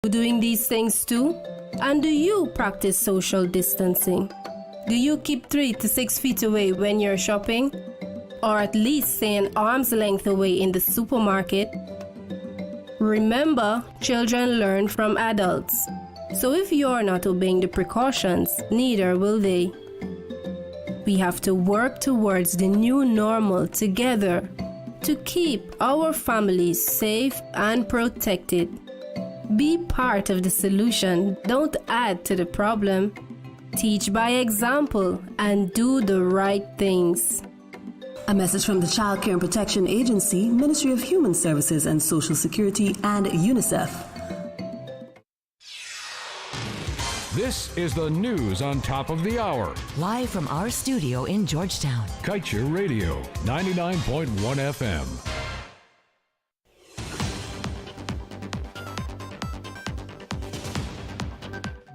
doing these things too? And do you practice social distancing? Do you keep 3 to 6 feet away when you're shopping? Or at least stay an arm's length away in the supermarket? Remember, children learn from adults. So if you're not obeying the precautions, neither will they. We have to work towards the new normal together to keep our families safe and protected. Be part of the solution, don't add to the problem. Teach by example and do the right things. A message from the Child Care and Protection Agency, Ministry of Human Services and Social Security, and UNICEF. This is the news on top of the hour. Live from our studio in Georgetown. Kaieteur Radio, 99.1 FM.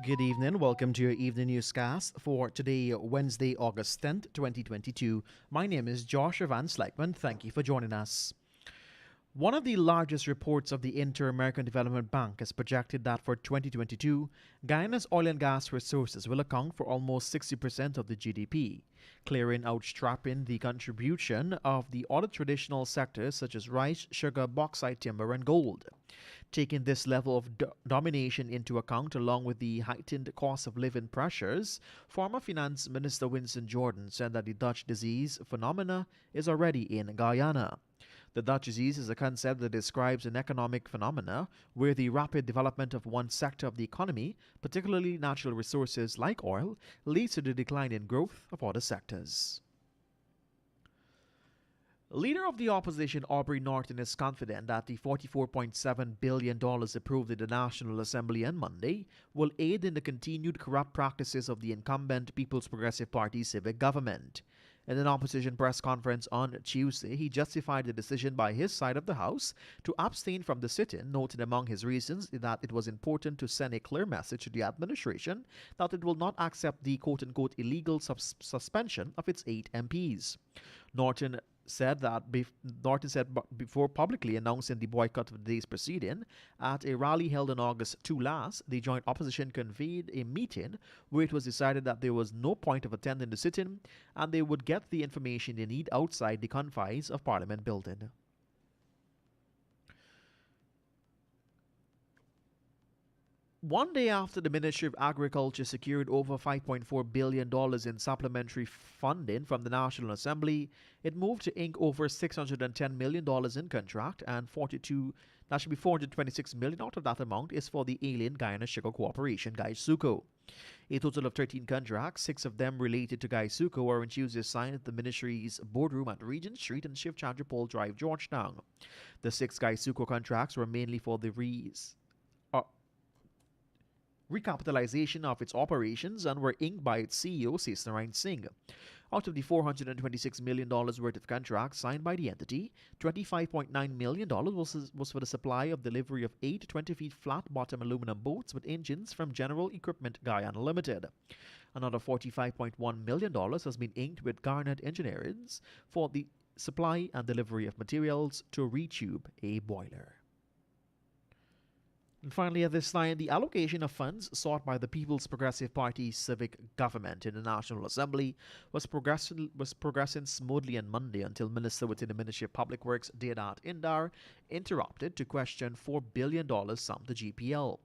Good evening. Welcome to your evening newscast for today, Wednesday, August 10th, 2022. My name is Joshua Van Slyckman. Thank you for joining us. One of the largest reports of the Inter-American Development Bank has projected that for 2022, Guyana's oil and gas resources will account for almost 60% of the GDP, clearing outstrapping the contribution of the other traditional sectors such as rice, sugar, bauxite, timber, and gold. Taking this level of domination into account, along with the heightened cost of living pressures, former Finance Minister Winston Jordan said that the Dutch disease phenomena is already in Guyana. The Dutch disease is a concept that describes an economic phenomena where the rapid development of one sector of the economy, particularly natural resources like oil, leads to the decline in growth of other sectors. Leader of the opposition Aubrey Norton is confident that the $44.7 billion approved in the National Assembly on Monday will aid in the continued corrupt practices of the incumbent People's Progressive Party civic government. In an opposition press conference on Tuesday, he justified the decision by his side of the House to abstain from the sit-in, noting among his reasons that it was important to send a clear message to the administration that it will not accept the quote-unquote illegal suspension of its 8 MPs. Norton said before publicly announcing the boycott of the day's proceeding at a rally held on August 2 last, the joint opposition convened a meeting where it was decided that there was no point of attending the sit-in and they would get the information they need outside the confines of Parliament building. One day after the Ministry of Agriculture secured over $5.4 billion in supplementary funding from the National Assembly, it moved to ink over $610 million in contract, and $426 million out of that amount is for the alien Guyana Sugar Corporation, Gaisuco. A total of 13 contracts, 6 of them related to Gaisuco, were on Tuesday signed at the Ministry's boardroom at Regent Street and Shiv Chandrapal Drive, Georgetown. The 6 Gaisuco contracts were mainly for the recapitalization of its operations and were inked by its CEO, Sesnarayan Singh. Out of the $426 million worth of contracts signed by the entity, $25.9 million was for the supply of delivery of 8 20-feet flat-bottom aluminum boats with engines from General Equipment Guyana Limited. Another $45.1 million has been inked with Garnet Engineering for the supply and delivery of materials to retube a boiler. And finally, at this time, the allocation of funds sought by the People's Progressive Party civic government in the National Assembly was progressing smoothly on Monday until Minister within the Ministry of Public Works, Deodat Indar, interrupted to question $4 billion sum to GPL.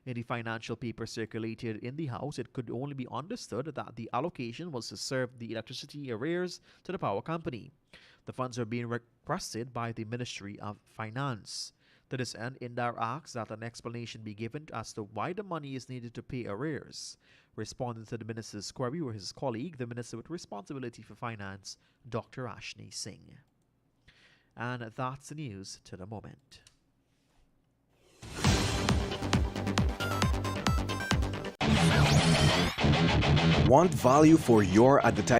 In the financial paper circulated in the House, it could only be understood that the allocation was to serve the electricity arrears to the power company. The funds are being requested by the Ministry of Finance. To this end, Indar asks that an explanation be given as to why the money is needed to pay arrears. Responding to the minister's query were his colleague, the minister with responsibility for finance, Dr. Ashni Singh. And that's the news to the moment. Want value for your advertising?